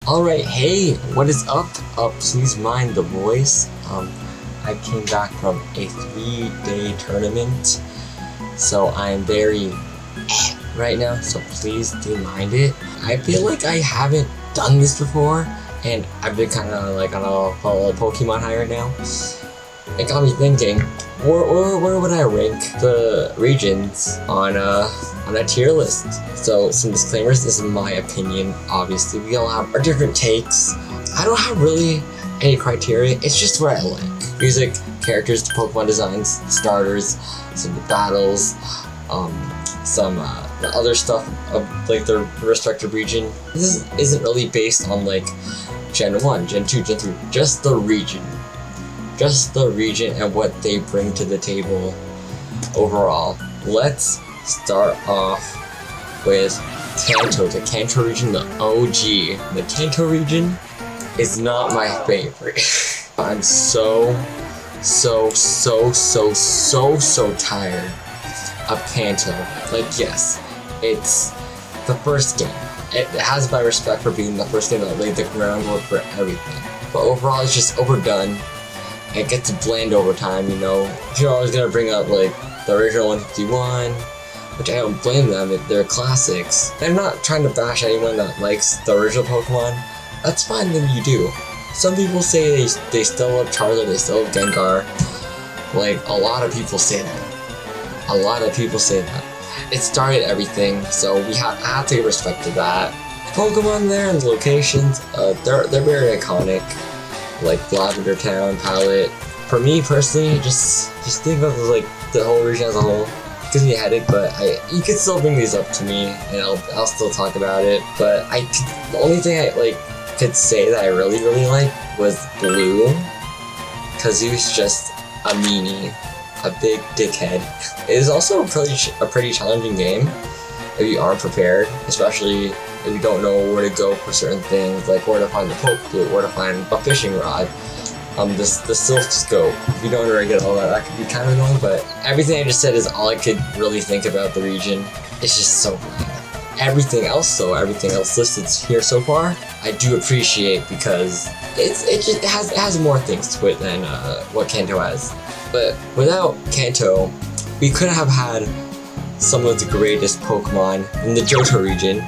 Alright, hey, what is up? Please mind the voice. I came back from a 3-day tournament, so I'm very right now, so please do mind it. I feel like I haven't done this before, and I've been kind of like on a Pokemon high right now. It got me thinking, where would I rank the regions on a tier list? So some disclaimers, this is my opinion, obviously. We all have our different takes. I don't have really any criteria, it's just what I like. Music, characters, Pokemon designs, starters, some battles, some the other stuff of like the respective region. This isn't really based on like Gen 1, Gen 2, Gen 3, just the region. Just the region and what they bring to the table overall. Let's start off with Kanto, the Kanto region, the OG. The Kanto region is not my favorite. I'm so tired of Kanto. Like, yes, it's the first game. It has my respect for being the first game that laid the groundwork for everything. But overall, it's just overdone. It gets bland over time, you know. You're always gonna bring up like the original 151, which I don't blame them, they're classics. I'm not trying to bash anyone that likes the original Pokemon. That's fine, then you do. Some people say they still love Charizard, they still love Gengar. Like, a lot of people say that. A lot of people say that. It started everything, so I have to give respect to that. Pokemon there and the locations, they're very iconic. Like Lavender Town, Palette. For me personally, just think of like the whole region as a whole. It gives me a headache, but you can still bring these up to me, and I'll still talk about it. But the only thing I could say that I really like was Blue, because he was just a meanie, a big dickhead. It is also a pretty challenging game if you aren't prepared, especially if you don't know where to go for certain things, like where to find the poke flute, where to find a fishing rod, the silk scope. If you don't already get all that could be kind of annoying, but everything I just said is all I could really think about the region. It's just so bland. Everything else listed here so far, I do appreciate because it has more things to it than what Kanto has. But without Kanto, we could have had some of the greatest Pokemon in the Johto region.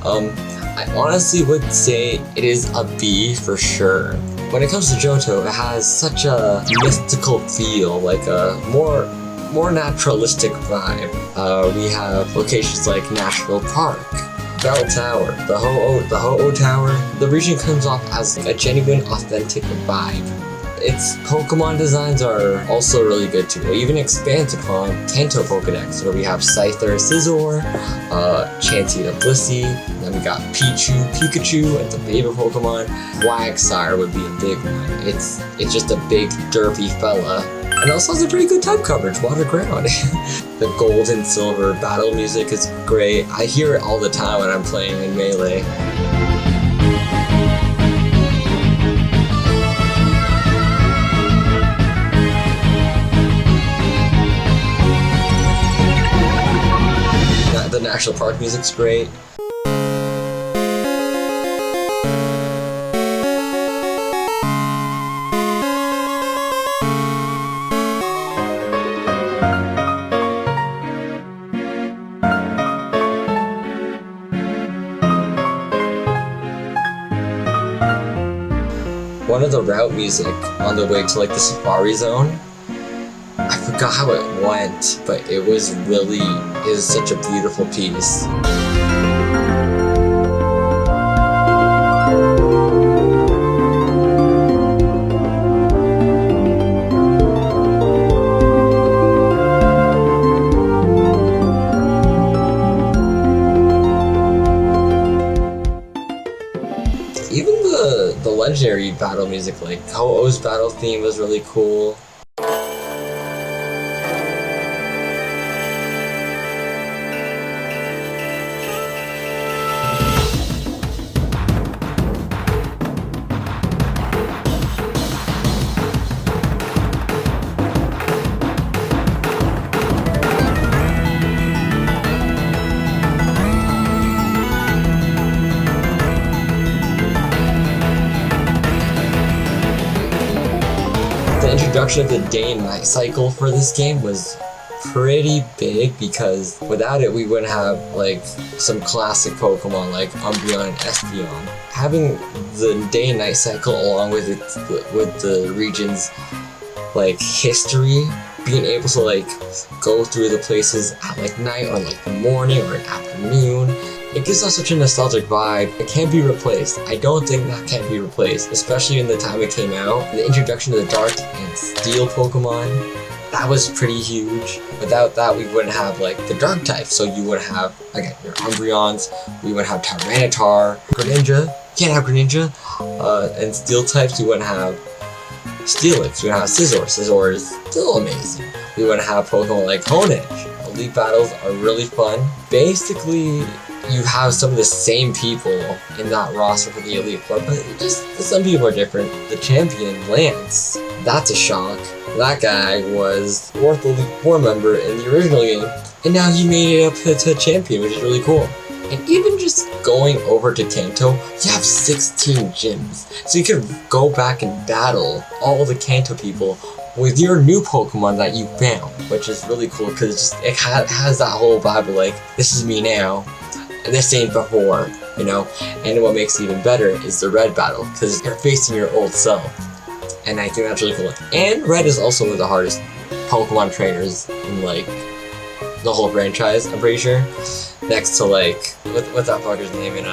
I honestly would say it is a B for sure. When it comes to Johto, it has such a mystical feel, like a more naturalistic vibe. We have locations like National Park, Bell Tower, the Ho-Oh Tower. The region comes off as a genuine, authentic vibe. Its Pokemon designs are also really good too. It even expands upon Kanto Pokedex, where we have Scyther, Scizor, Chansey the Blissey, then we got Pichu, Pikachu, and the favorite Pokemon, Quagsire would be a big one. It's just a big derpy fella. And also has a pretty good type coverage, water ground. The gold and silver battle music is great. I hear it all the time when I'm playing in Melee. The National Park music's great. One of the route music on the way to like the Safari Zone, I forgot how it went, but it was such a beautiful piece. Even the legendary battle music, like Ho-Oh's battle theme was really cool. introduction of the day and night cycle for this game was pretty big, because without it we wouldn't have like some classic Pokemon like Umbreon and Espeon. Having the day and night cycle along with the region's like history, being able to like go through the places at like night or like the morning or afternoon, it gives us such a nostalgic vibe. It can't be replaced. I don't think that can be replaced, especially in the time it came out. The introduction to the Dark and Steel Pokemon, that was pretty huge. Without that, we wouldn't have like the Dark type. So you would have, again, your Umbreons, we would have Tyranitar, Greninja, can't have Greninja, and Steel types, you wouldn't have Steelix, we would have Scizor. Scizor is still amazing. We wouldn't have Pokemon like Honedge. Elite battles are really fun. Basically, you have some of the same people in that roster for the Elite Four, but just some people are different. The champion, Lance, that's a shock. That guy was 4th Elite Four member in the original game, and now he made it up to champion, which is really cool. And even just going over to Kanto, you have 16 gyms. So you could go back and battle all the Kanto people with your new Pokemon that you found, which is really cool because it has that whole vibe of like, this is me now, and this ain't before, you know? And what makes it even better is the Red battle, because you're facing your old self. And I think that's really cool. And Red is also one of the hardest Pokemon trainers in like the whole franchise, I'm pretty sure. Next to like, what's that fucker's name in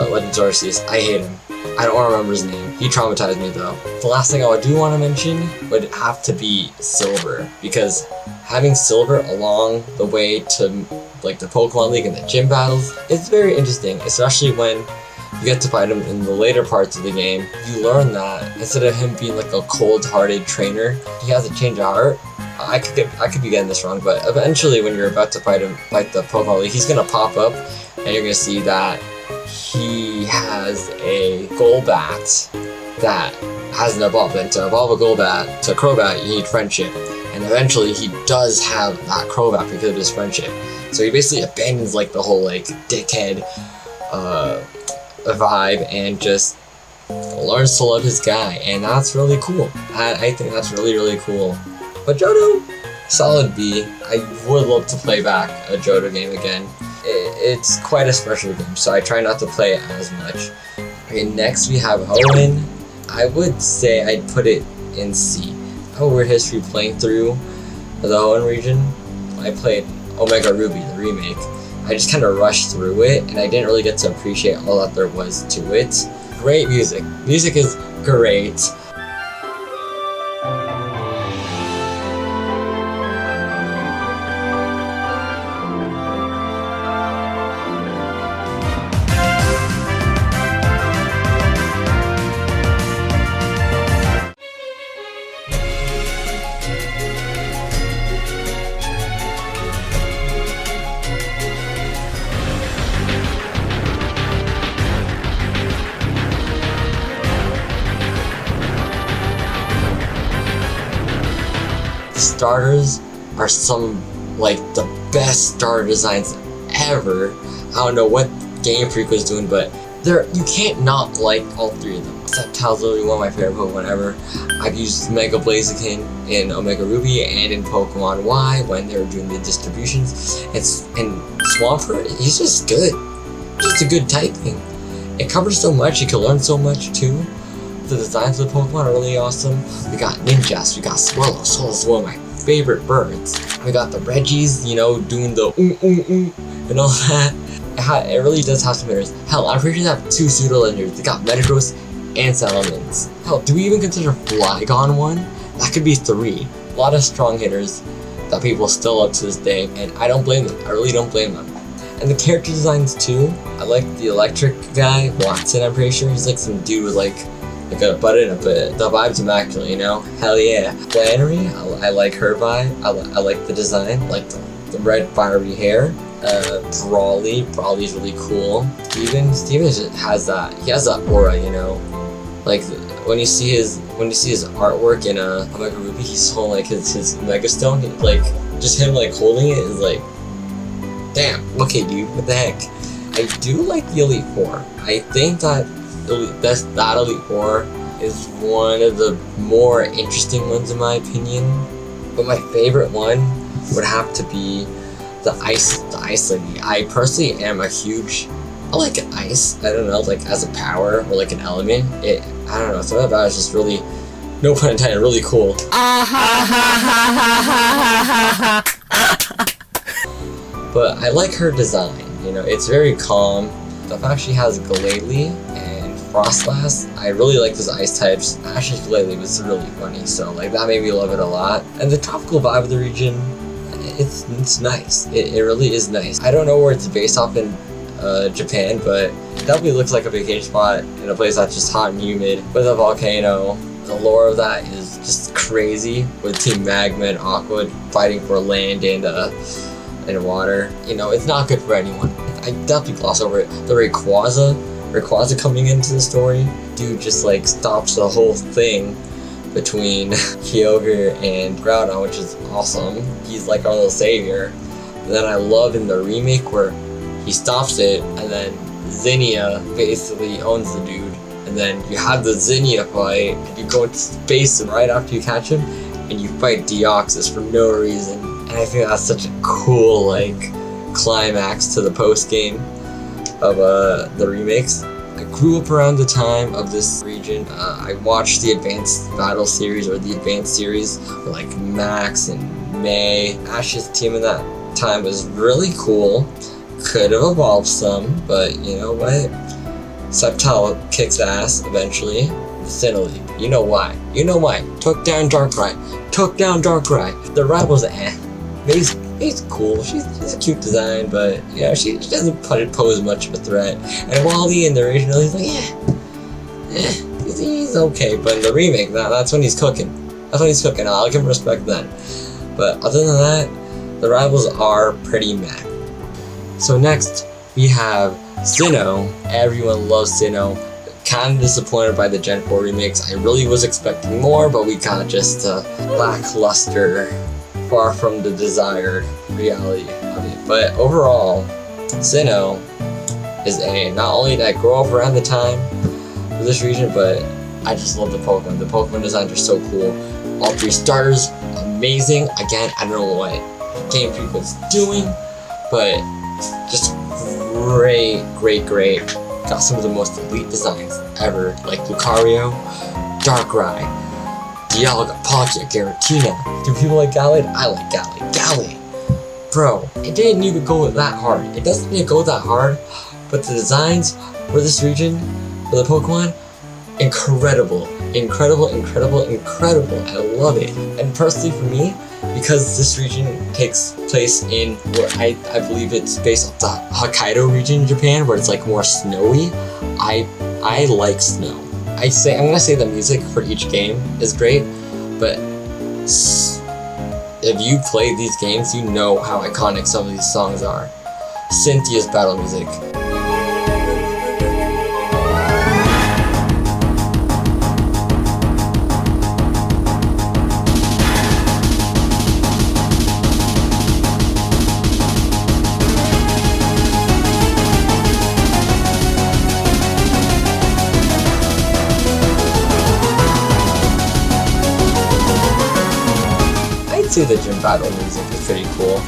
Legends Arceus? I hate him. I don't want to remember his name. He traumatized me though. The last thing I do want to mention would have to be Silver, because having Silver along the way to like the Pokemon League and the gym battles is very interesting, especially when you get to fight him in the later parts of the game. You learn that instead of him being like a cold-hearted trainer, he has a change of heart. I could be getting this wrong, but eventually when you're about to fight the Pokemon League, he's gonna pop up and you're gonna see that he has a Golbat that hasn't evolved. And to evolve a Golbat to Crobat, you need friendship. And eventually he does have that Crobat because of his friendship. So he basically abandons like the whole like dickhead vibe and just learns to love his guy, and that's really cool. I think that's really, really cool. But Johto, solid B. I would love to play back a Johto game again. It's quite a special game, so I try not to play it as much. Okay, next we have Hoenn. I would say I'd put it in C. I have a weird history playing through the Hoenn region. I played Omega Ruby, the remake. I just kind of rushed through it, and I didn't really get to appreciate all that there was to it. Great music. Music is great. Starters are some like the best starter designs ever. I don't know what Game Freak was doing, but you can't not like all three of them. Sceptile's literally one of my favorite Pokemon ever. I've used Mega Blaziken in Omega Ruby and in Pokemon Y when they were doing the distributions. And Swampert, he's just good. Just a good typing. It covers so much, you can learn so much too. The designs of the Pokemon are really awesome. We got Ninjas, we got Swallow. Swallow's one of my favorite birds. We got the Reggies, you know, doing the and all that. It really does have some hitters. Hell, I'm pretty sure they have 2 pseudo-legenders. They got Metagross and Salamence. Hell, do we even consider Flygon one? That could be 3. A lot of strong hitters that people still love to this day, and I don't blame them. I really don't blame them. And the character designs too. I like the electric guy, Watson, I'm pretty sure. He's like some dude with like a button up it. The vibe's immaculate, you know? Hell yeah. Flannery, I like her vibe. I like the design, like the red fiery hair. Brawly's really cool. Steven has that aura, you know? Like when you see his artwork in Omega Ruby, he's holding like his Mega Stone, like just him like holding it is like, damn, okay dude, what the heck? I do like the Elite Four. I think that Elite Four is one of the more interesting ones in my opinion. But my favorite one would have to be the ice lady. I personally am a huge, I like ice. I don't know, like as a power or like an element. I don't know, something about it is just really, no pun intended, really cool. But I like her design, it's very calm. The fact she has Glalie and Frostlass, I really like those ice types. Ash's Glalie was really funny, so like that made me love it a lot. And the tropical vibe of the region, it's nice. It really is nice. I don't know where it's based off in Japan, but it definitely looks like a vacation spot in a place that's just hot and humid with a volcano. The lore of that is just crazy, with Team Magma and Aqua fighting for land and water. It's not good for anyone. I definitely gloss over it. The Rayquaza coming into the story, dude just like stops the whole thing between Kyogre and Groudon, which is awesome. He's like our little savior. And then I love in the remake where he stops it, and then Zinnia basically owns the dude. And then you have the Zinnia fight, and you go into space right after you catch him, and you fight Deoxys for no reason. And I think that's such a cool, like, climax to the post-game of the remakes. I grew up around the time of this region. I watched the Advanced Battle series, or the Advanced series, with like Max and May. Ash's team in that time was really cool. Could have evolved some, but you know what? Sceptile kicks ass eventually. Sinnoh, you know why? Took down Darkrai. The rival's May's cool. She's a cute design, but she doesn't pose much of a threat. And Wally in the original, he's like, he's okay. But in the remake, that's when he's cooking. I'll give him respect then. But other than that, the rivals are pretty meh. So next, we have Sinnoh. Everyone loves Sinnoh. Kind of disappointed by the Gen 4 remakes. I really was expecting more, but we got just lackluster, far from the desired reality of it. But overall, Sinnoh is not only did I grow up around the time of this region, but I just love the Pokemon. The Pokemon designs are so cool. All 3 starters, amazing. Again, I don't know what Game Freak was doing, but just great. Got some of the most elite designs ever, like Lucario, Darkrai, Dialga, Palkia, Giratina. Do people like Gallade? I like Gallade. Bro, it didn't even go that hard. It doesn't even go that hard, but the designs for this region, for the Pokemon, incredible. I love it. And personally for me, because this region takes place in where I believe it's based off the Hokkaido region in Japan, where it's like more snowy, I like snow. I'm gonna say the music for each game is great, but if you play these games, you know how iconic some of these songs are. Cynthia's battle music. I'd say the gym battle music is pretty cool.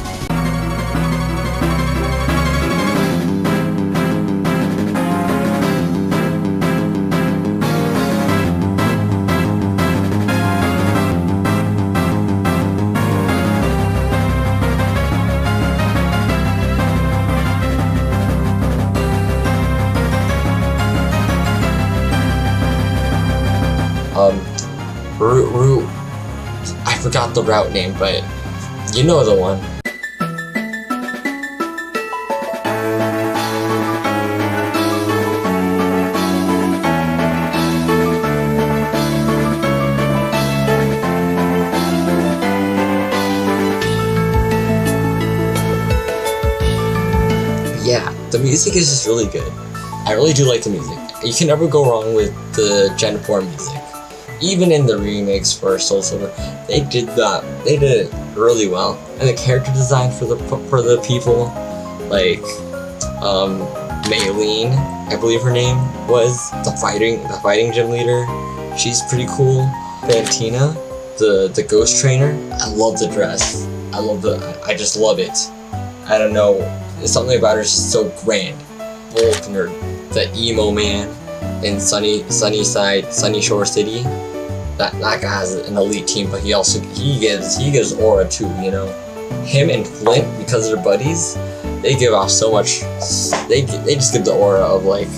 Route. I forgot the route name, but you know the one. Yeah, the music is just really good. I really do like the music. You can never go wrong with the Gen 4 music. Even in the remakes for Soul Silver, they did it really well. And the character design for the people, like Maylene, I believe her name was, the fighting gym leader. she's pretty cool. Fantina, the ghost trainer, I love the dress. I just love it. I don't know, there's something about her, she's so grand. Volkner, the emo man in Sunny Shore City. That guy has an elite team, but he gives aura too, you know. Him and Flint, because they're buddies, they give off so much. They just give the aura of like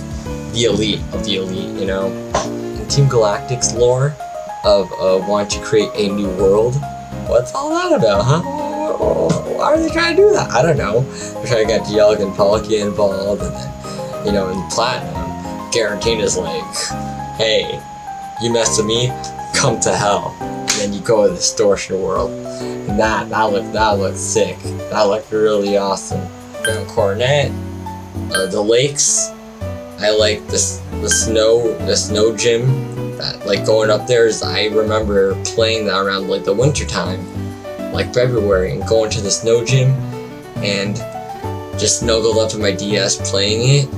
the elite of the elite, you know. In Team Galactic's lore of wanting to create a new world, what's all that about, huh? Why are they trying to do that? I don't know. They're trying to get Dialga and Palkia involved, and then, you know, in Platinum, Garantina's like, hey, you mess with me, come to hell. And then you go to the Distortion world. And that looked sick. That looked really awesome. Ground Coronet, the lakes. I like the snow gym. That, like, going up there is, I remember playing that around like the winter time, like February, and going to the snow gym and just snuggled up to my DS playing it.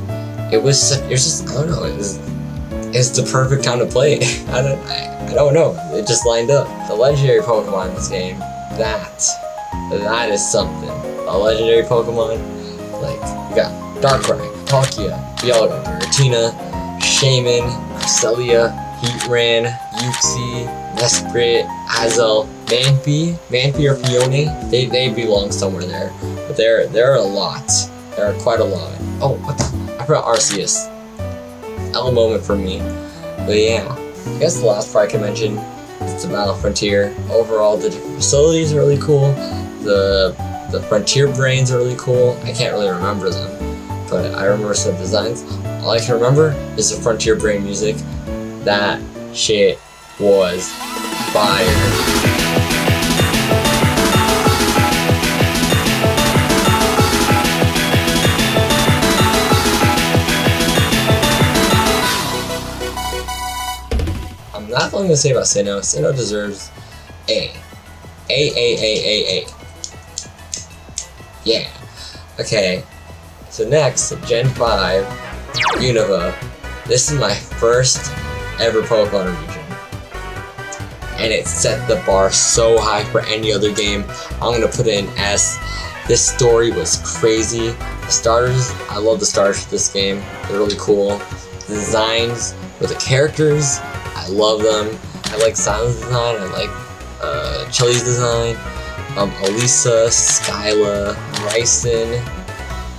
It was just, I don't know, it's the perfect time to play it. I don't know, it just lined up. The legendary Pokemon in this game, that is something. A legendary Pokemon, like, you got Darkrai, Palkia, Dialga, Giratina, Shaman, Cresselia, Heatran, Uxie, Mesprit, Azel, Manphy or Peony, they belong somewhere there. But there are a lot. There are quite a lot. Oh, what the? I forgot Arceus. L moment for me. But yeah, I guess the last part I can mention is the Battle Frontier. Overall, the different facilities are really cool. The Frontier Brains are really cool. I can't really remember them, but I remember some designs. All I can remember is the Frontier Brain music. That shit was fire. That's all I'm gonna say about Sinnoh. Sinnoh deserves A. A. Yeah. Okay. So next, Gen 5, Unova. This is my first ever Pokemon region. And it set the bar so high for any other game. I'm gonna put it in S. This story was crazy. The starters, I love the starters for this game. They're really cool. The designs with the characters, I love them. I like Silent's design, I like Chili's design, Elisa, Skyla, Bryson,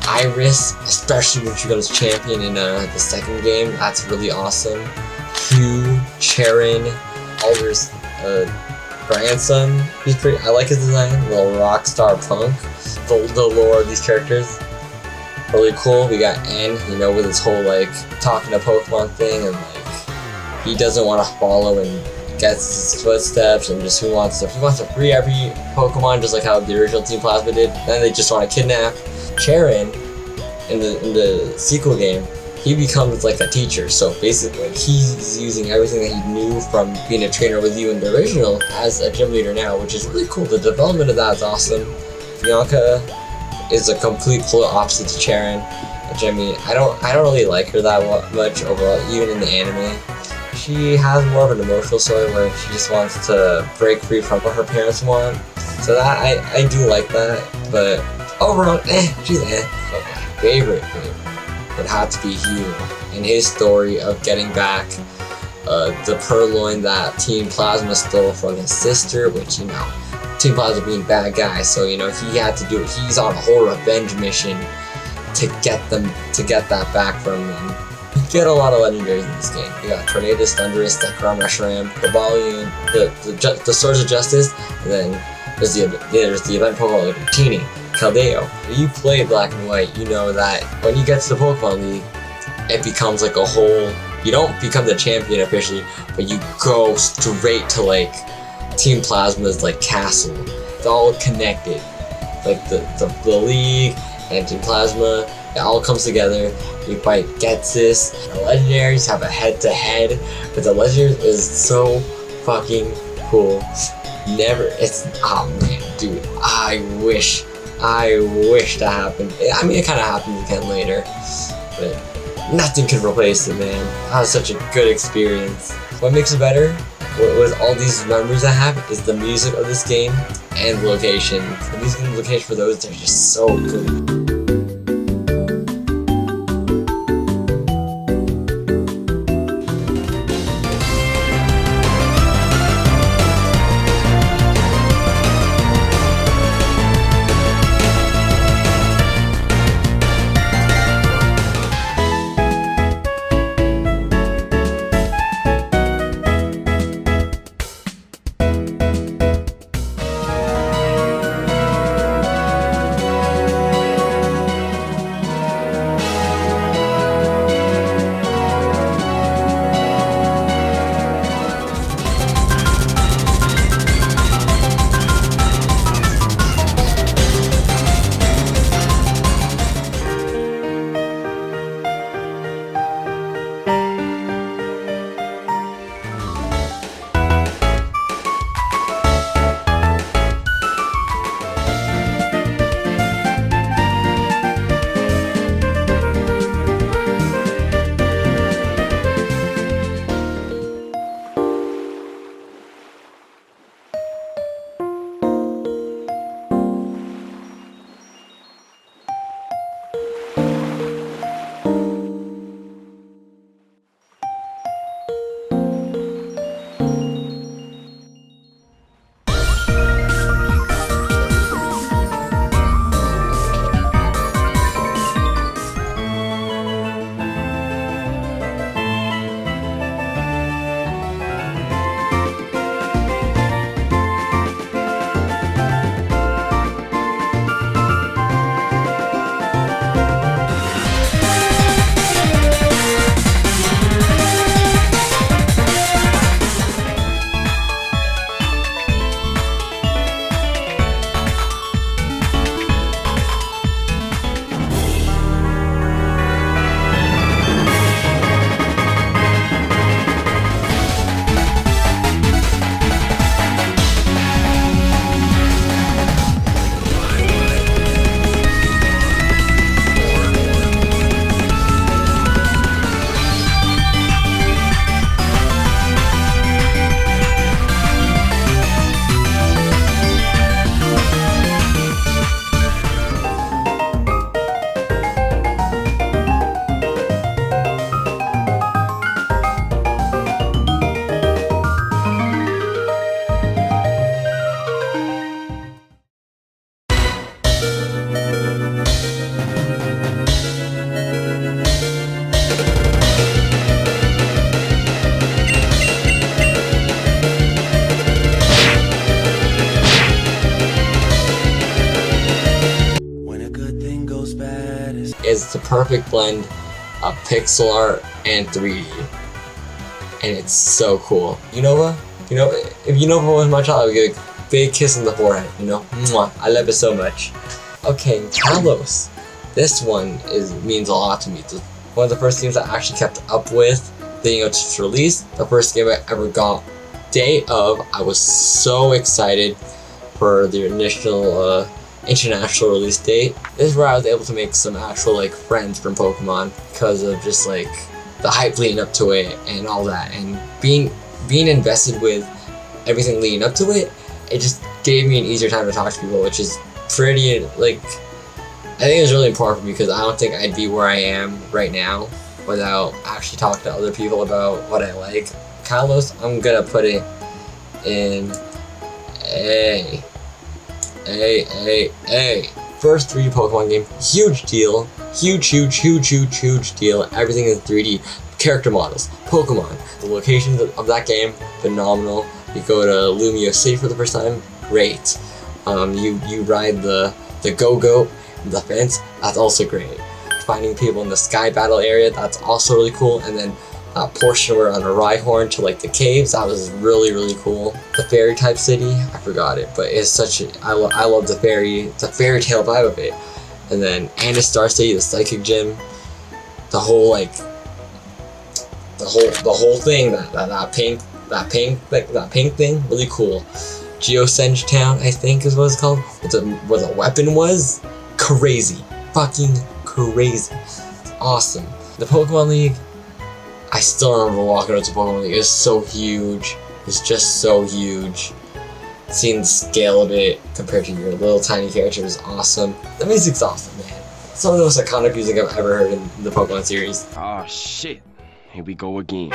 Iris, especially when she got as champion in the second game, that's really awesome. Hugh, Charon, Alder's grandson, I like his design, little rock star punk. The lore of these characters, really cool. We got N, you know, with his whole like talking to Pokemon thing, and like he doesn't want to follow and gets his footsteps, and just he wants to free every Pokemon, just like how the original Team Plasma did. Then they just want to kidnap. Charon in the sequel game, he becomes like a teacher, so basically he's using everything that he knew from being a trainer with you in the original as a gym leader now, which is really cool. The development of that is awesome. Bianca is a complete polar opposite to Charon, which I mean, I don't really like her that much overall, even in the anime. She has more of an emotional story where she just wants to break free from what her parents want. So that I do like that, but overall, she's But my favorite would have to be Hugh and his story of getting back the Purloin that Team Plasma stole from his sister, which, you know, Team Plasma being bad guys, so, you know, he had to do it. He's on a whole revenge mission to get that back from them. You get a lot of legendaries in this game. You got Tornadus, Thundurus, Zekrom, Reshiram, Cobalion, the Swords of Justice, and then there's the event Pokemon like Tini, Caldeo. If you play Black and White, you know that when you get to the Pokemon League, it becomes like a whole, you don't become the champion officially, but you go straight to like Team Plasma's like castle. It's all connected. Like the league and Team Plasma, it all comes together. You fight Getsis. The legendaries have a head-to-head, but the legendary is so fucking cool. Oh man, dude, I wish that happened. I mean, it kind of happens again later, but Nothing can replace it, man. That was such a good experience. What makes it better? With all these memories I have is the music of this game and the location. The music and the location for those, they're just so good. Is the perfect blend of pixel art and 3D, and it's so cool. Unova, if Unova was my child, I would get a big kiss on the forehead. Mwah. I love it so much. Okay, Kalos. This one means a lot to me. It's one of the first games I actually kept up with leading up to its release. The first game I ever got day of. I was so excited for the initial international release date. This is where I was able to make some actual friends from Pokemon because of just the hype leading up to it and all that, and being invested with everything leading up to it. It just gave me an easier time to talk to people, which is pretty I think it's really important for me because I don't think I'd be where I am right now without actually talking to other people about what I like. Kalos, I'm gonna put it in A. First 3D Pokemon game, huge deal. Huge deal. Everything is 3D. Character models, Pokemon. The locations of that game, phenomenal. You go to Lumio City for the first time, great. You ride the Go-Go, the fence, that's also great. Finding people in the Sky Battle area, that's also really cool. And then that portion where on a Rhyhorn to the caves, that was really cool. The fairy type city, I forgot it, but it's I love the fairy tale vibe of it. And then Andis Star City, the psychic gym, the whole thing, that pink thing, really cool. Geosenge Town, I think is what it's called. What the weapon was, crazy, fucking crazy. It's awesome. The Pokemon League, I still remember walking out to Pokemon League. It was so huge. It was just so huge. Seeing the scale of it compared to your little tiny character was awesome. The music's awesome, man. Some of the most iconic music I've ever heard in the Pokemon series. Oh shit, here we go again.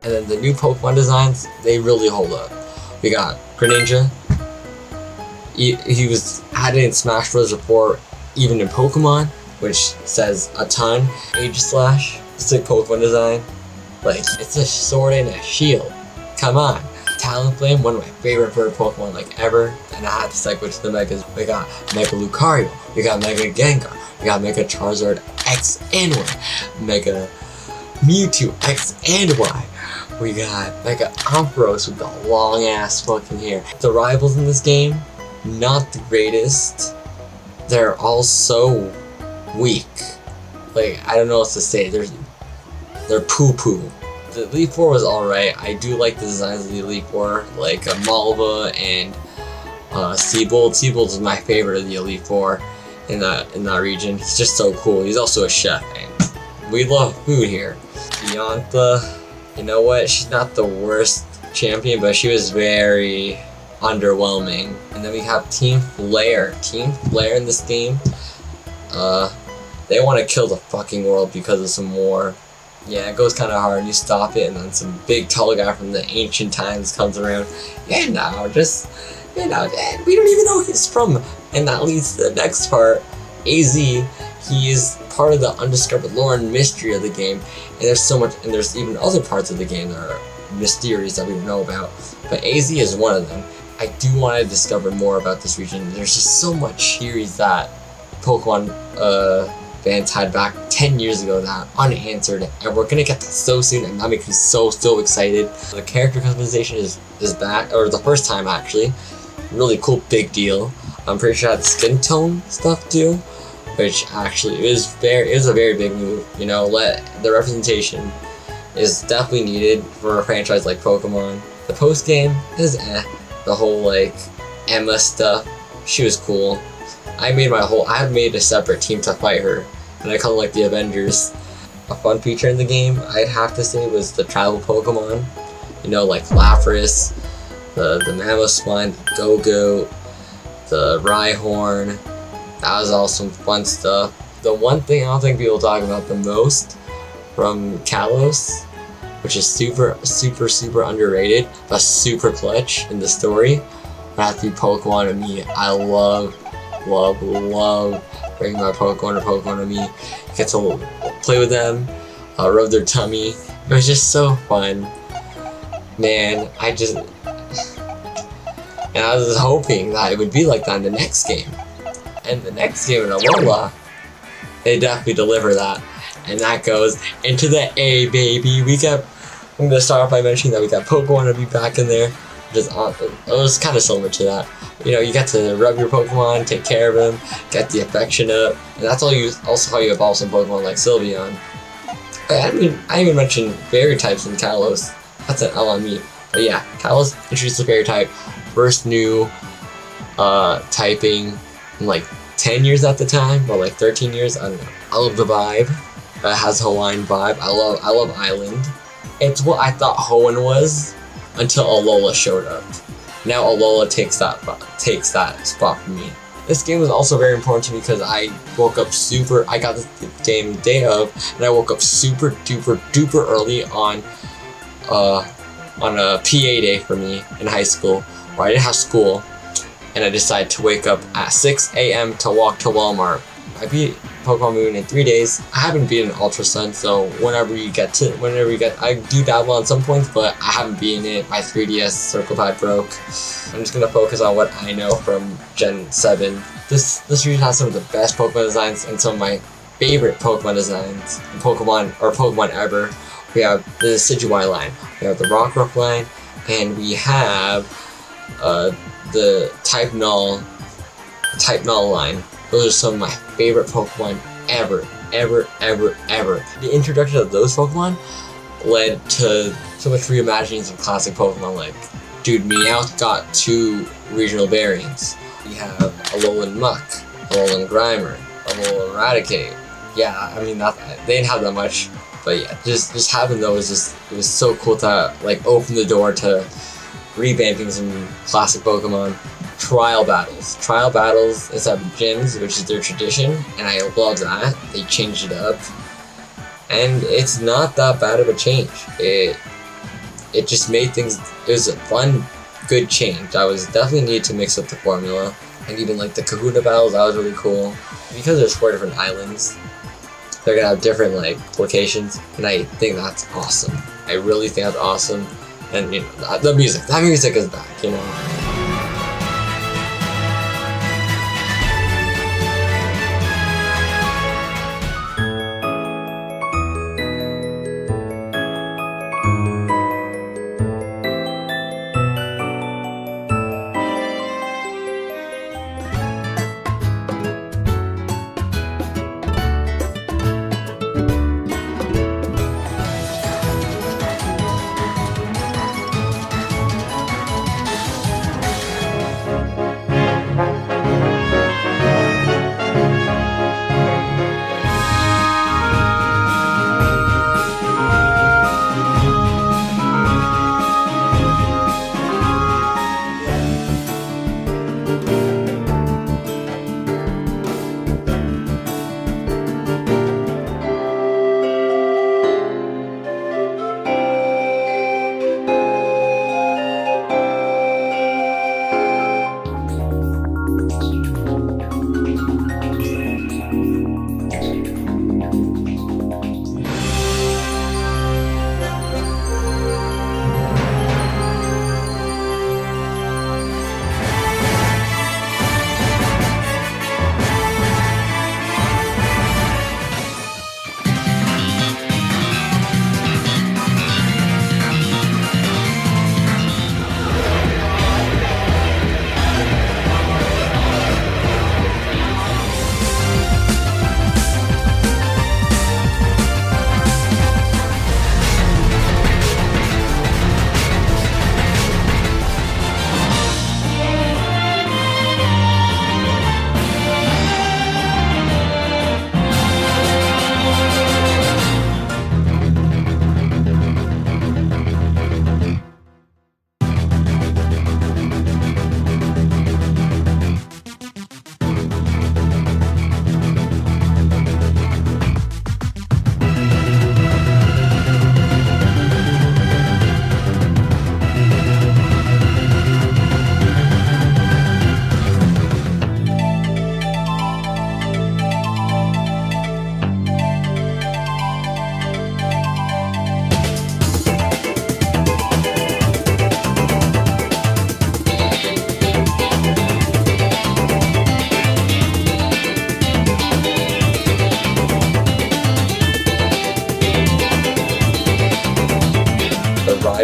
And then the new Pokemon designs, they really hold up. We got Greninja. He was added in Smash Bros. Report, even in Pokemon, which says a ton. Aegislash, sick Pokemon design. Like, it's a sword and a shield. Come on. Talonflame, one of my favorite bird Pokemon like ever. And I had to segue to the Megas. We got Mega Lucario. We got Mega Gengar. We got Mega Charizard X and Y. Mega Mewtwo X and Y. We got Mega Ampharos with the long ass fucking hair. The rivals in this game, not the greatest. They're all so weak. Like, I don't know what to say. They're poo-poo. The Elite Four was alright. I do like the designs of the Elite Four, like Malva and Seabold. Seabold is my favorite of the Elite Four in that region. He's just so cool. He's also a chef, and we love food here. Diantha, you know what? She's not the worst champion, but she was very underwhelming. And then we have Team Flare. Team Flare in this game, they want to kill the fucking world because of some war. Yeah, it goes kind of hard. You stop it, and then some big tall guy from the ancient times comes around. Yeah, no, just, you know, we don't even know who he's from. And that leads to the next part. AZ, he is part of the undiscovered lore and mystery of the game. And there's so much, and there's even other parts of the game that are mysterious that we don't know about. But AZ is one of them. I do want to discover more about this region. There's just so much theories that Pokemon fans had back 10 years ago that are unanswered, and we're gonna get that so soon, and that makes me so excited. The character customization is back, or the first time actually. Really cool, big deal. I'm pretty sure it had skin tone stuff too, which actually is a very big move. You know, the representation is definitely needed for a franchise like Pokemon. The post game is the whole like Emma stuff. She was cool. I have made a separate team to fight her, and I call it like the Avengers. A fun feature in the game, I'd have to say, was the travel Pokemon. You know, like Lapras, the Mamoswine, the Go-Go, the Rhyhorn. That was all some fun stuff. The one thing I don't think people talk about the most from Kalos, which is super underrated, but super clutch in the story, Matthew Pokemon and me. I love bring my Pokemon or Pokemon to me, get to play with them, rub their tummy. It was just so fun. Man, and I was hoping that it would be like that in the next game. And the next game in Alola, they definitely deliver that. And that goes into the A, baby. I'm gonna start off by mentioning that we got Pokemon to be back in there. It was kind of similar to that. You know, you get to rub your Pokemon, take care of them, get the affection up, and that's also how you evolve some Pokemon like Sylveon. I didn't even mention fairy types in Kalos. That's an L on me. But yeah, Kalos introduced the fairy type. First new typing in like 10 years at the time, or like 13 years. I don't know. I love the vibe. It has Hawaiian vibe. I love Island. It's what I thought Hoenn was until Alola showed up. Now Alola takes that spot from me. This game was also very important to me because I got this game day of, and I woke up super duper early on a PA day for me in high where I didn't have school, and I decided to wake up at 6 a.m. to walk to Walmart. I beat Pokemon Moon in 3 days. I haven't beaten Ultra Sun, so I do dabble on some points, but I haven't beaten it. My 3DS Circle Pad broke. I'm just gonna focus on what I know from Gen 7. This region has some of the best Pokemon designs and some of my favorite Pokemon designs in Pokemon ever. We have the Decidueye line, we have the Rockruff line, and we have the Type Null line. Those are some of my favorite Pokemon ever. The introduction of those Pokemon led to so much reimaginings of classic Pokemon. Like, dude, Meowth got 2 regional variants. We have Alolan Muck, Alolan Grimer, Alolan Eradicate. Yeah, I mean, they didn't have that much, but yeah, just having those it was so cool to like open the door to revamping some classic Pokemon. Trial battles instead of gyms, which is their tradition, and I love that. They changed it up, and it's not that bad of a change. It just made things. It was a fun, good change. I was definitely needed to mix up the formula, and even like the Kahuna battles, that was really cool. Because there's 4 different islands, they're gonna have different like locations, and I think that's awesome. I really think that's awesome, and you know, that music is back, you know.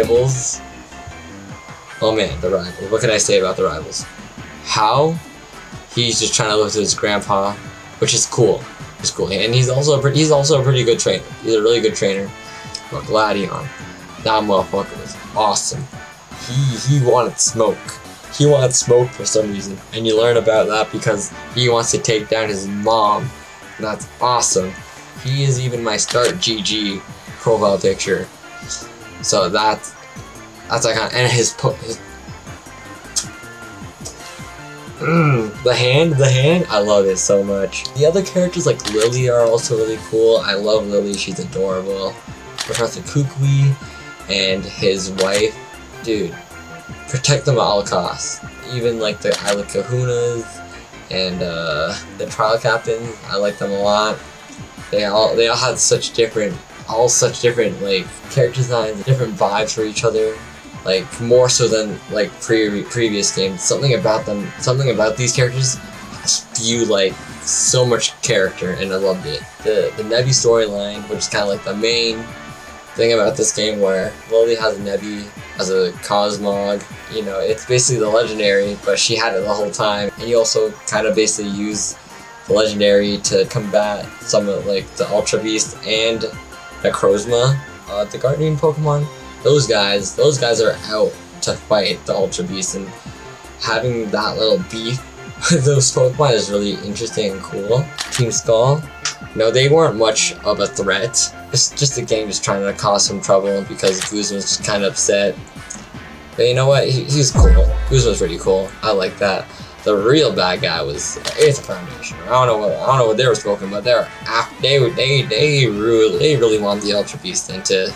rivals. Oh man, the rivals. What can I say about the rivals? How he's just trying to live with his grandpa, which is cool. It's cool, and he's also a pretty good trainer. He's a really good trainer. But Gladion, that motherfucker was awesome. He wanted smoke. He wanted smoke for some reason, and you learn about that because he wants to take down his mom. And that's awesome. He is even my start GG profile picture. So that's iconic. And the hand, I love it so much. The other characters like Lily are also really cool. I love Lily, she's adorable. Professor Kukui and his wife, dude, protect them at all costs. Even like the Isla Kahunas and the trial captains, I like them a lot. They all had such different like character designs, different vibes for each other. Like more so than like previous games. Something about these characters spewed like so much character, and I loved it. The Nebby storyline, which is kind of like the main thing about this game, where Lily has Nebby as a Cosmog. You know, it's basically the legendary, but she had it the whole time. And you also kind of basically use the legendary to combat some of like the Ultra Beast and Necrozma, the Guardian Pokemon. Those guys are out to fight the Ultra Beast, and having that little beef with those Pokemon is really interesting and cool. Team Skull, no, they weren't much of a threat. It's just the game just trying to cause some trouble because Guzma was just kind of upset. But you know what? He's cool. Guzma's pretty cool. I like that. The real bad guy was Aether Foundation. I don't know what they were smoking, but they really want the Ultra Beast then to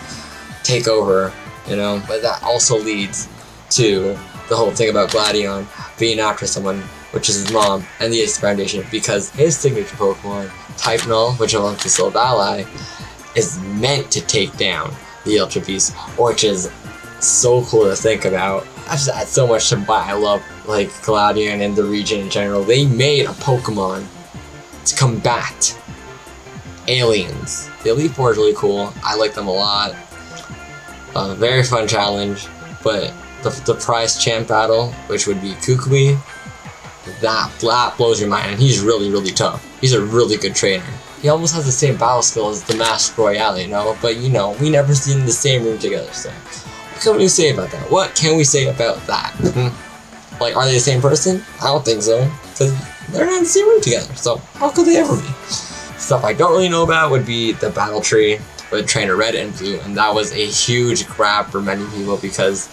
take over, you know. But that also leads to the whole thing about Gladion being after someone, which is his mom, and the Aether Foundation, because his signature Pokemon, Type Null, which belongs to Silph Ally, is meant to take down the Ultra Beast, which is so cool to think about. I just add so much to why I love like Gladion and the region in general. They made a Pokemon to combat aliens. The Elite Four is really cool. I like them a lot. Very fun challenge, but the prize champ battle, which would be Kukui, that blows your mind, and he's really tough. He's a really good trainer. He almost has the same battle skill as the Mask Royale, you know, but you know, we never seen in the same room together, so what can we say about that? What can we say about that? Like, are they the same person? I don't think so, because they're not in the same room together, so how could they ever be? Stuff I don't really know about would be the battle tree with Trainer Red and Blue, and that was a huge grab for many people because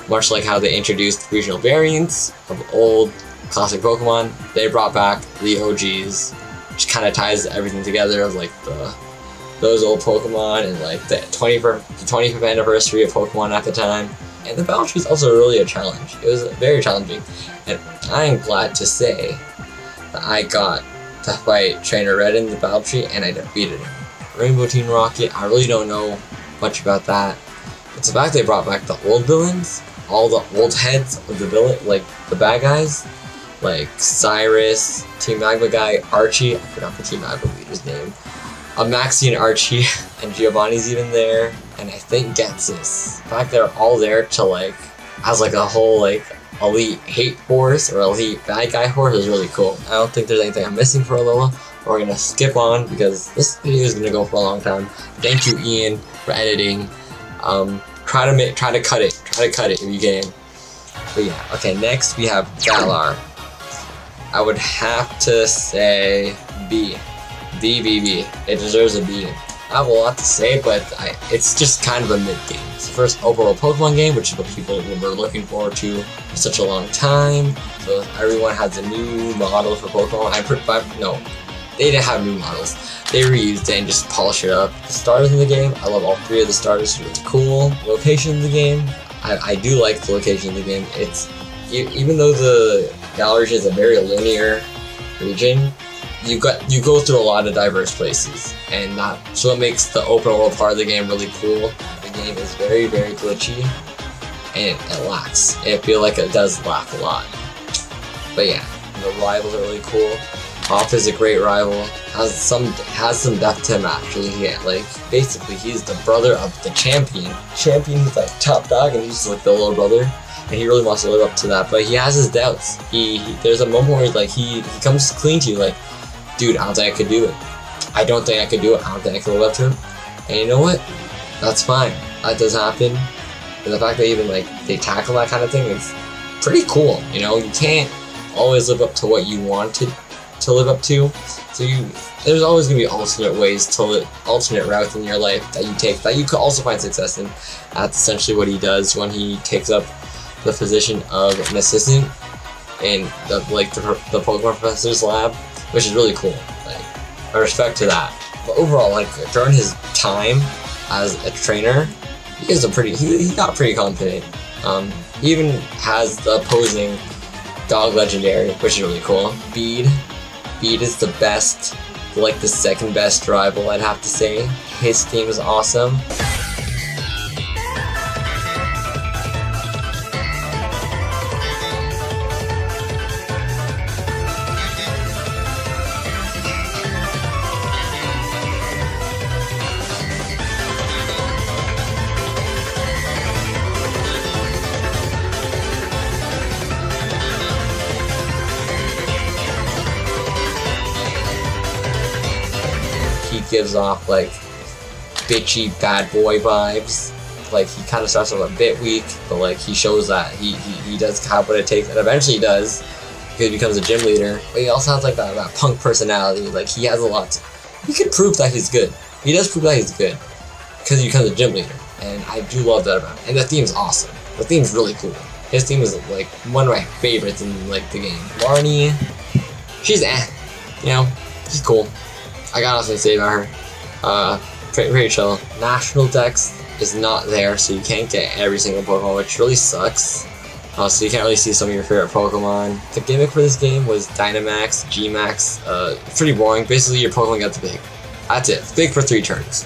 much like how they introduced regional variants of old classic Pokemon, they brought back the OGs, which kind of ties everything together of like those old Pokemon and like the 25th anniversary of Pokemon at the time. And the battle tree is also really a challenge. It was very challenging, and I am glad to say that I got to fight Trainer Red in the battle tree and I defeated him. Rainbow Team Rocket, I really don't know much about that. It's the fact they brought back the old villains, all the old heads of the villain, like the bad guys, like Cyrus, Team Magma guy, Archie, I forgot the Team Magma leader's name. Maxie and Archie, and Giovanni's even there, and I think Ghetsis. The fact they're all there to like, as like a whole like elite hate force or elite bad guy force is really cool. I don't think there's anything I'm missing for Alola. We're gonna skip on because this video is gonna go for a long time. Thank you, Ian, for editing. Try to cut it if you can. But yeah, okay. Next we have Galar. I would have to say B. B. It deserves a B. I have a lot to say, but it's just kind of a mid-game. It's the first overall Pokemon game, which is what people were looking forward to for such a long time. So everyone has a new model for Pokemon. No, they didn't have new models. They reused it and just polished it up. The starters in the game, I love all three of the starters. It's really cool. Location in the game, I do like the location in the game. It's even though the Galar is a very linear region, you go through a lot of diverse places, and so it makes the open world part of the game really cool. The game is very glitchy, and it lacks. I feel like it does lack a lot. But yeah, the rivals are really cool. Hop is a great rival. Has some depth to him actually. Like basically he's the brother of the champion. Champion's like top dog, and he's like the little brother. And he really wants to live up to that, but he has his doubts. There's a moment where like he comes clean to you, like, dude, I don't think I could do it. I don't think I could do it. I don't think I can live up to him. And you know what? That's fine. That does happen. And the fact that even like they tackle that kind of thing is pretty cool. You know, you can't always live up to what you wanted to live up to. So there's always gonna be alternate ways to alternate routes in your life that you take that you could also find success in. That's essentially what he does when he takes up the position of an assistant in the Pokemon Professor's lab, which is really cool. Like, I respect to that. But overall, like during his time as a trainer, he got pretty confident. He even has the opposing dog legendary, which is really cool. Bede is the best, like the second best rival, I'd have to say. His team is awesome. He gives off like bitchy bad boy vibes. Like he kind of starts off a bit weak, but like he shows that he does have what it takes, and eventually he does because he becomes a gym leader. But he also has like that punk personality. Like he has a lot. He can prove that he's good. He does prove that he's good because he becomes a gym leader, and I do love that about him. And the theme's awesome. The theme's really cool. His theme is like one of my favorites in like the game. Marnie, she's you know, she's cool. I got nothing to say about her. Pretty chill. National Dex is not there, so you can't get every single Pokemon, which really sucks. So you can't really see some of your favorite Pokemon. The gimmick for this game was Dynamax, G-Max. Pretty boring. Basically, your Pokemon gets big. That's it. Big for 3 turns.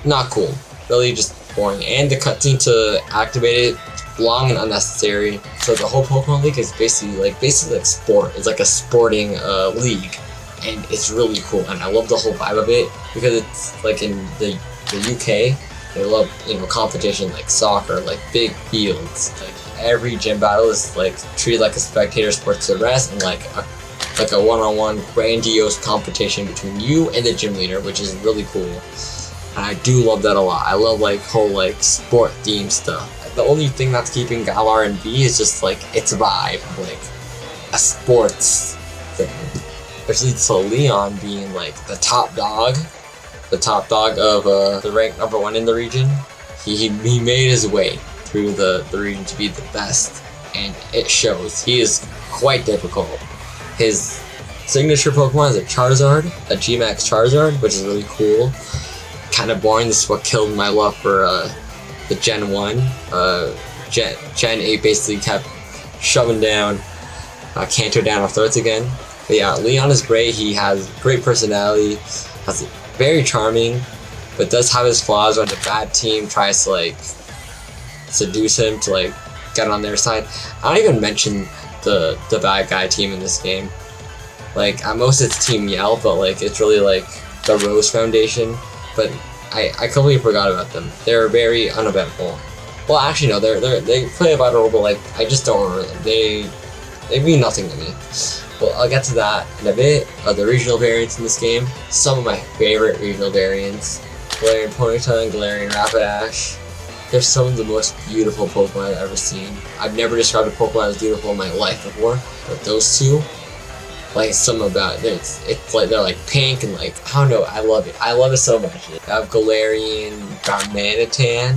Not cool. Really just boring. And the cutscene to activate it, long and unnecessary. So the whole Pokemon League is basically like sport. It's like a sporting league. And it's really cool, and I love the whole vibe of it because it's like in the UK, they love, you know, competition like soccer, like big fields. Like every gym battle is like treated like a spectator sport to the rest, and like a one-on-one grandiose competition between you and the gym leader, which is really cool. And I do love that a lot. I love like whole like sport themed stuff. The only thing that's keeping Galar and B is just like its vibe, like a sports thing. Which leads to Leon being like the top dog of the rank number 1 in the region. He made his way through the region to be the best, and it shows. He is quite difficult. His signature Pokemon is a Charizard, a G-Max Charizard, which is really cool. Kind of boring. This is what killed my love for the Gen 1. Gen 8 basically kept shoving down Kanto down our throats again. But yeah, Leon is great. He has great personality. Very charming, but does have his flaws when the bad team tries to like seduce him to like get on their side. I don't even mention the bad guy team in this game. Like at most it's Team Yell, but like it's really like the Rose Foundation. But I completely forgot about them. They're very uneventful. Well, actually no, they play a vital role, but like I just don't remember them. They mean nothing to me. Well, I'll get to that in a bit. The regional variants in this game. Some of my favorite regional variants. Galarian Ponyta and Galarian Rapidash. They're some of the most beautiful Pokemon I've ever seen. I've never described a Pokemon as beautiful in my life before, but those two, like something about it, it's like they're like pink and like, I don't know, I love it. I love it so much. They have Galarian Darmanitan.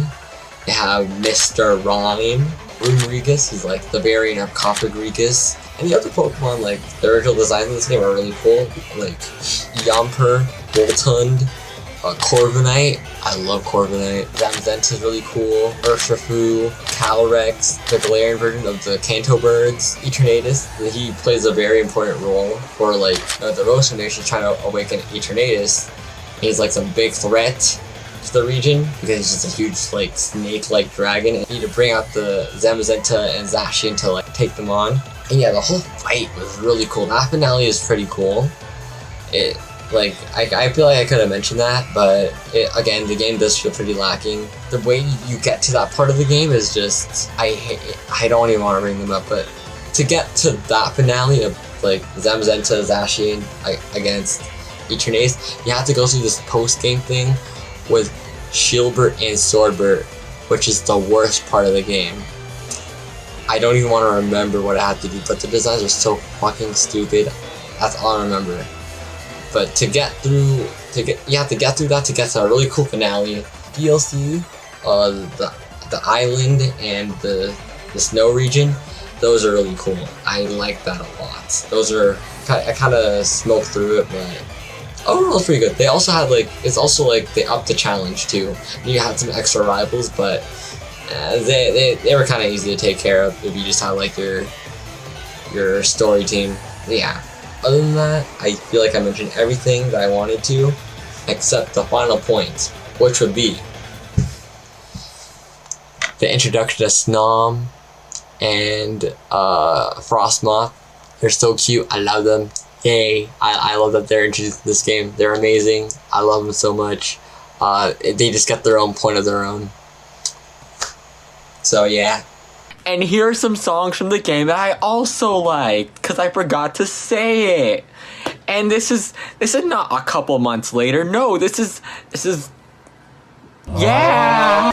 They have Mr. Rhyme. Rumorigus, he's like the variant of Coppergrigus. And the other Pokemon, like, the original designs in this game are really cool. Like, Yamper, Voltund, Corviknight. I love Corviknight. Zamazenta is really cool. Urshifu, Calyrex, the Galarian version of the Kanto birds. Eternatus, he plays a very important role for, like, the Rose Foundation trying to awaken Eternatus. He's like some big threat to the region because he's just a huge like snake-like dragon, and you need to bring out the Zamazenta and Zacian to like take them on. And yeah, the whole fight was really cool. That finale is pretty cool. It like I feel like I could have mentioned that, but again, the game does feel pretty lacking. The way you get to that part of the game is just I don't even want to bring them up, but to get to that finale of like Zamazenta Zacian against Eternace, you have to go through this post-game thing with Shieldbert and Swordbert, which is the worst part of the game. I don't even want to remember what I had to do, but the designs are so fucking stupid. That's all I remember. But you have to get through that to get to a really cool finale. DLC, the island and the snow region, those are really cool. I like that a lot. Those are, I kind of smoked through it, but overall it's pretty good. They also had it's also they upped the challenge too. You had some extra rivals, but they were kind of easy to take care of if you just had your story team. Yeah. Other than that, I feel like I mentioned everything that I wanted to, except the final point, which would be the introduction to Snom and Frostmoth. They're so cute. I love them. Yay! I love that they're introduced to this game. They're amazing. I love them so much. They just get their own point of their own. So yeah. And here are some songs from the game that I also liked, because I forgot to say it. And this is not a couple months later. No, this is yeah.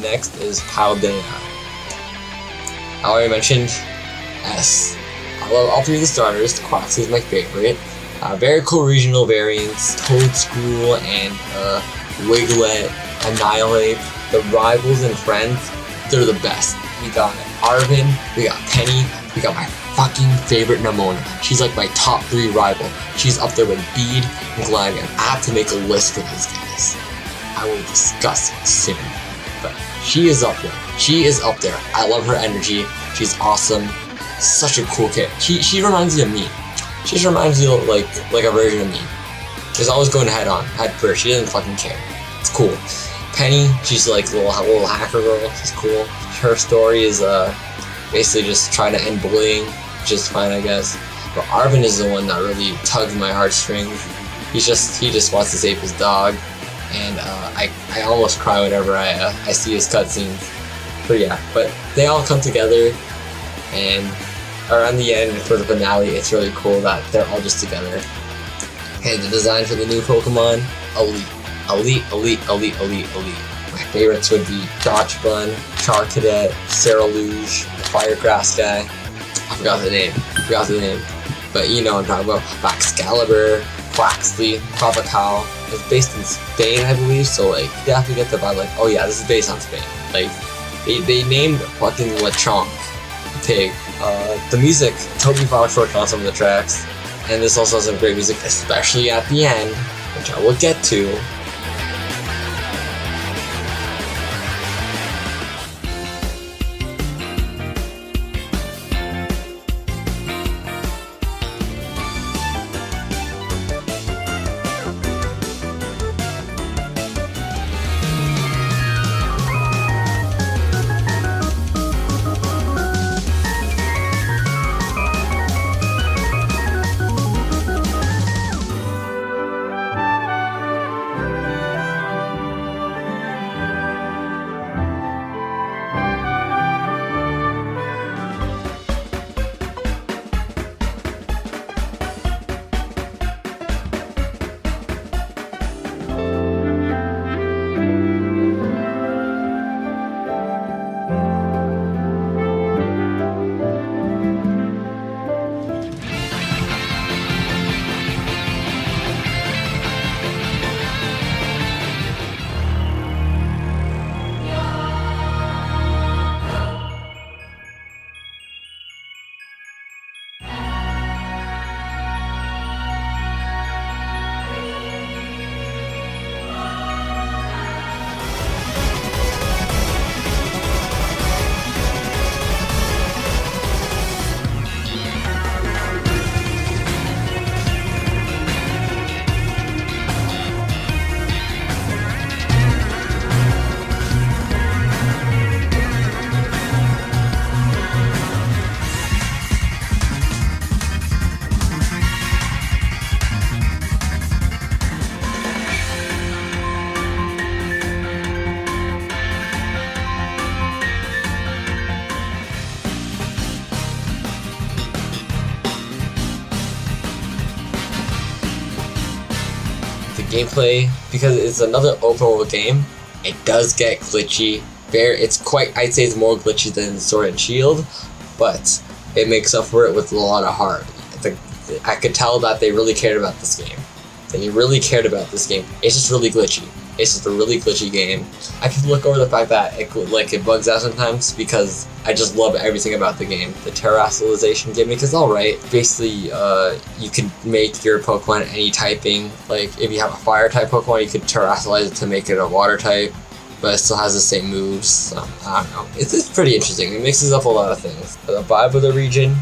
Next is Paldea. I already mentioned S. I love all three of the starters. Quaxly is my favorite. Very cool regional variants. Toadscrew and Wiglet, Annihilate. The rivals and friends, they're the best. We got Arven, we got Penny, we got my fucking favorite Nemona. She's like my top 3 rival. She's up there with Bede and Gladion. I have to make a list for these guys. I will discuss it soon. But she is up there. She is up there. I love her energy. She's awesome. Such a cool kid. She reminds me of me. She just reminds me of like a version of me. She's always going head first. She doesn't fucking care. It's cool. Penny, she's like a little hacker girl. She's cool. Her story is basically just trying to end bullying, which is fine, I guess. But Arven is the one that really tugs my heartstrings. He just wants to save his dog. And I almost cry whenever I see his cutscenes. But yeah, but they all come together, and around the end for the finale, it's really cool that they're all just together. Okay, the design for the new Pokemon, elite. My favorites would be Dachshund, Charcadet, Cerulean, the Firegrass guy. I forgot the name. But you know what I'm talking about. Baxcalibur, Quaxly, Quabacal. It's based in Spain, I believe, so like you definitely get the vibe like, oh yeah, this is based on Spain. Like they named fucking Lechonk, the pig. The music, Toby Fox worked on some of the tracks, and this also has some great music, especially at the end, which I will get to. gameplay, because it's another open world game, it does get glitchy. It's quite, I'd say it's more glitchy than Sword and Shield, but it makes up for it with a lot of heart. I could tell that they really cared about this game. They really cared about this game. It's just really glitchy. It's just a really glitchy game. I can look over the fact that it bugs out sometimes, because I just love everything about the game. The terrestrialization gimmick is alright. Basically, you can make your Pokemon any typing. Like, if you have a fire type Pokemon, you could terrestrialize it to make it a water type, but it still has the same moves. So, I don't know. It's pretty interesting. It mixes up a lot of things. The vibe of the region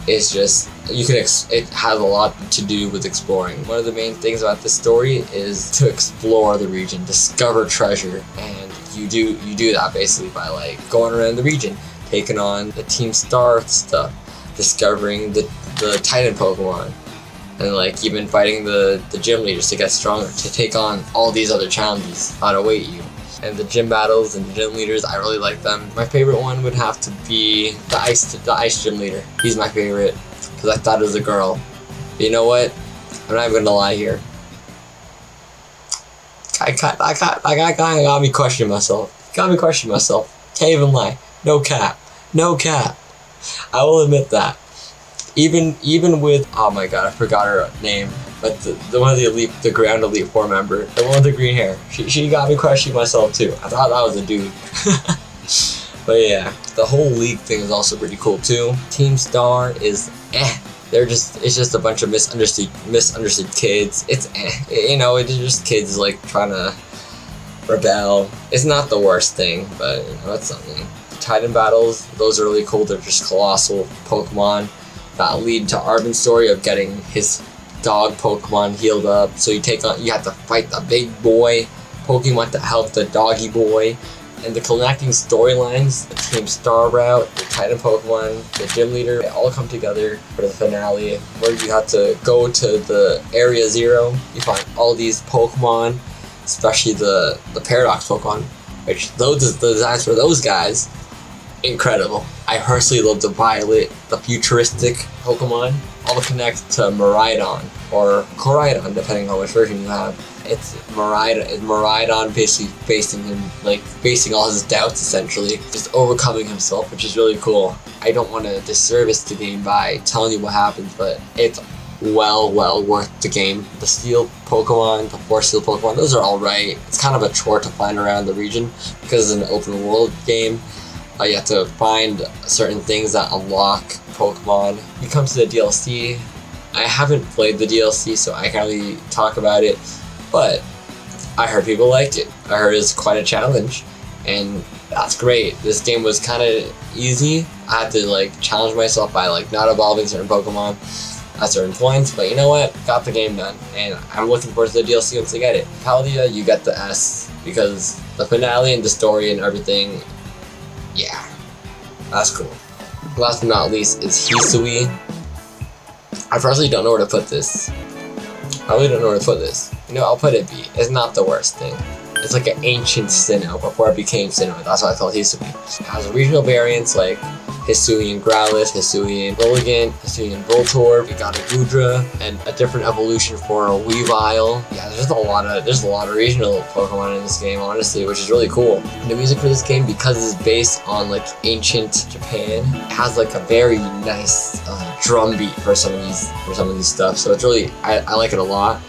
is just, it has a lot to do with exploring. One of the main things about this story is to explore the region, discover treasure, and you do that basically by like going around the region, taking on the Team Star stuff, discovering the Titan Pokemon, and like even fighting the gym leaders to get stronger, to take on all these other challenges that await you. And the gym battles and the gym leaders, I really like them. My favorite one would have to be the ice gym leader. He's my favorite because I thought it was a girl. But you know what? I'm not even gonna lie here. I got me questioning myself. Can't even lie. No cap. I will admit that. Even with, oh my god, I forgot her name. But the one of the elite, the ground elite 4 member, the one with the green hair, she got me questioning myself too. I thought that was a dude. But yeah, the whole league thing is also pretty cool too. Team Star is it's just a bunch of misunderstood kids. It's it's just kids like trying to rebel. It's not the worst thing, but it's something. The Titan battles, those are really cool. They're just colossal Pokemon that lead to Arvin's story of getting his dog Pokemon healed up, so you have to fight the big boy Pokemon to help the doggy boy, and the connecting storylines, the Team Star route, the Titan Pokemon, the gym leader, they all come together for the finale, where you have to go to the Area Zero. You find all these Pokemon, especially the Paradox Pokemon, which the designs for those guys, incredible. I personally love the Violet, the futuristic Pokemon. All connect to Miraidon or Koraidon, depending on which version you have. It's Miraidon basically facing all his doubts, essentially, just overcoming himself, which is really cool. I don't want to disservice the game by telling you what happens, but it's well worth the game. The Steel Pokemon, the 4 Steel Pokemon, those are alright. It's kind of a chore to find around the region because it's an open world game. You have to find certain things that unlock Pokemon. You come to the DLC. I haven't played the DLC, so I can't really talk about it, but I heard people liked it. I heard it's quite a challenge, and that's great. This game was kind of easy. I had to challenge myself by not evolving certain Pokemon at certain points, but you know what? Got the game done, and I'm looking forward to the DLC once I get it. Paldea, you get the S, because the finale and the story and everything, yeah, that's cool. Last but not least is Hisui. I personally don't know where to put this. I'll put it B. It's not the worst thing. It's like an ancient Sinnoh before it became Sinnoh. That's why I call it Hisui. It has regional variants like Hisuian Growlithe, Hisuian Lilligant, Hisuian Voltorb. We got a Goodra, and a different evolution for a Weavile. Yeah, there's a lot of regional Pokemon in this game, honestly, which is really cool. And the music for this game, because it's based on ancient Japan, it has a very nice drum beat for some of these stuff. So it's really, I like it a lot.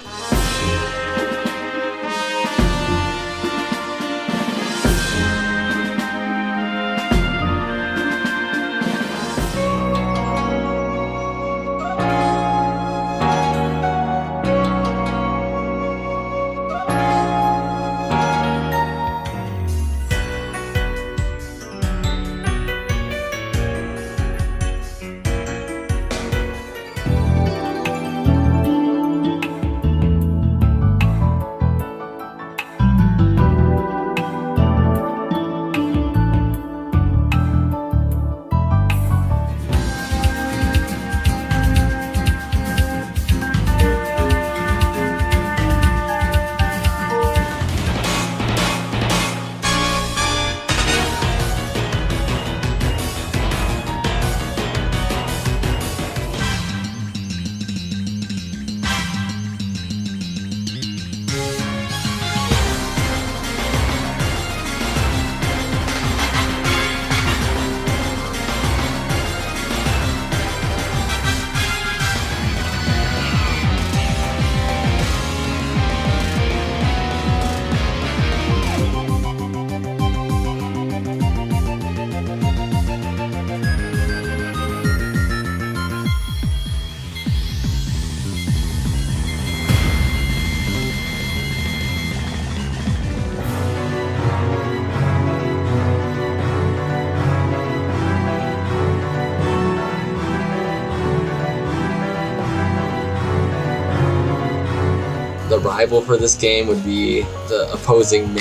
rival for this game would be the opposing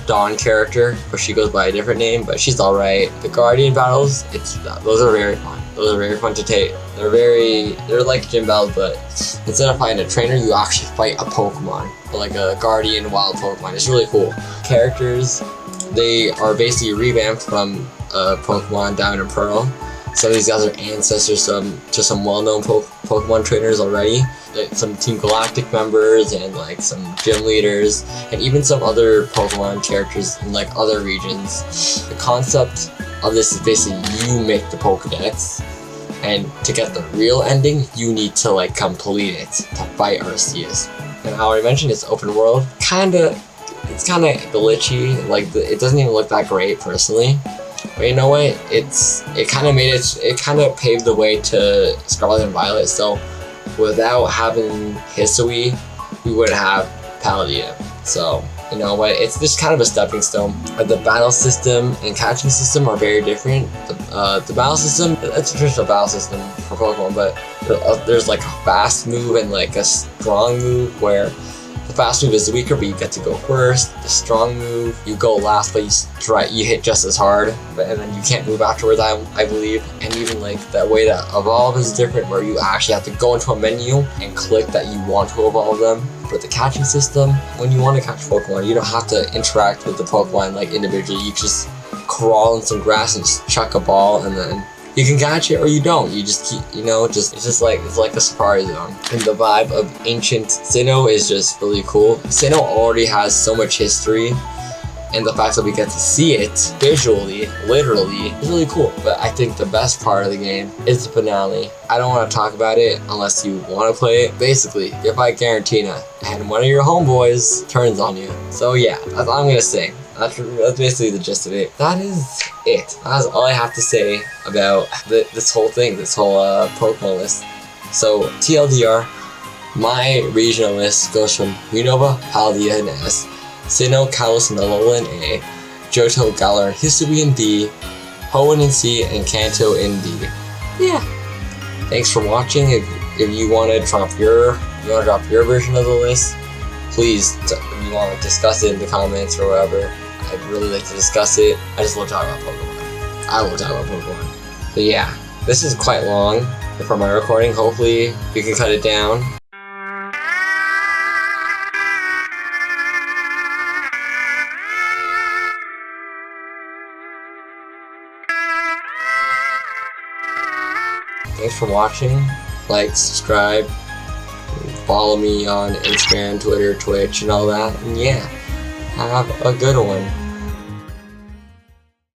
Dawn character, but she goes by a different name, but she's alright. The Guardian battles, those are very fun. Those are very fun to take. They're like gym battles, but instead of fighting a trainer, you actually fight a Pokemon, like a Guardian wild Pokemon. It's really cool. Characters, they are basically revamped from Pokemon Diamond and Pearl. Some of these guys are ancestors to some well-known Pokemon trainers already. Like some Team Galactic members and like some gym leaders and even some other Pokemon characters in like other regions. The concept of this is basically you make the Pokedex, and to get the real ending, you need to like complete it to fight Arceus. And I already mentioned it's open world. It's kind of glitchy. Like it doesn't even look that great personally. But you know what? It kind of paved the way to Scarlet and Violet. So without having Hisui, we wouldn't have Paldea. So you know what? It's just kind of a stepping stone. The battle system and catching system are very different. The battle system, it's a traditional battle system for Pokemon, but there's like a fast move and like a strong move where the fast move is weaker, but you get to go first. The strong move, you go last, but you hit just as hard, and then you can't move afterwards, I believe. And even like the way to evolve is different, where you actually have to go into a menu and click that you want to evolve them. For the catching system, when you want to catch Pokemon, you don't have to interact with the Pokemon like individually. You just crawl in some grass and just chuck a ball, and then you can catch it or you don't. You just keep, it's like a safari zone. And the vibe of ancient Sinnoh is just really cool. Sinnoh already has so much history, and the fact that we get to see it visually, literally, is really cool. But I think the best part of the game is the finale. I don't want to talk about it unless you want to play it. Basically, you fight Giratina, and one of your homeboys turns on you. So yeah, that's all I'm gonna say. That's basically the gist of it. That is it. That's all I have to say about this whole thing, this whole Pokemon list. So TLDR, my regional list goes from Unova, Paldea, and S, Sinnoh, Kalos, and Alolan A, Johto, Galar, Hisui in D, Hoenn in C, and Kanto in D. Yeah. Thanks for watching. If you want to drop your version of the list, please, if you want to discuss it in the comments or whatever. I'd really like to discuss it. I just love talking about Pokemon. I love talking about Pokemon. But yeah, this is quite long for my recording. Hopefully, we can cut it down. Thanks for watching. Like, subscribe, follow me on Instagram, Twitter, Twitch, and all that. And yeah, have a good one.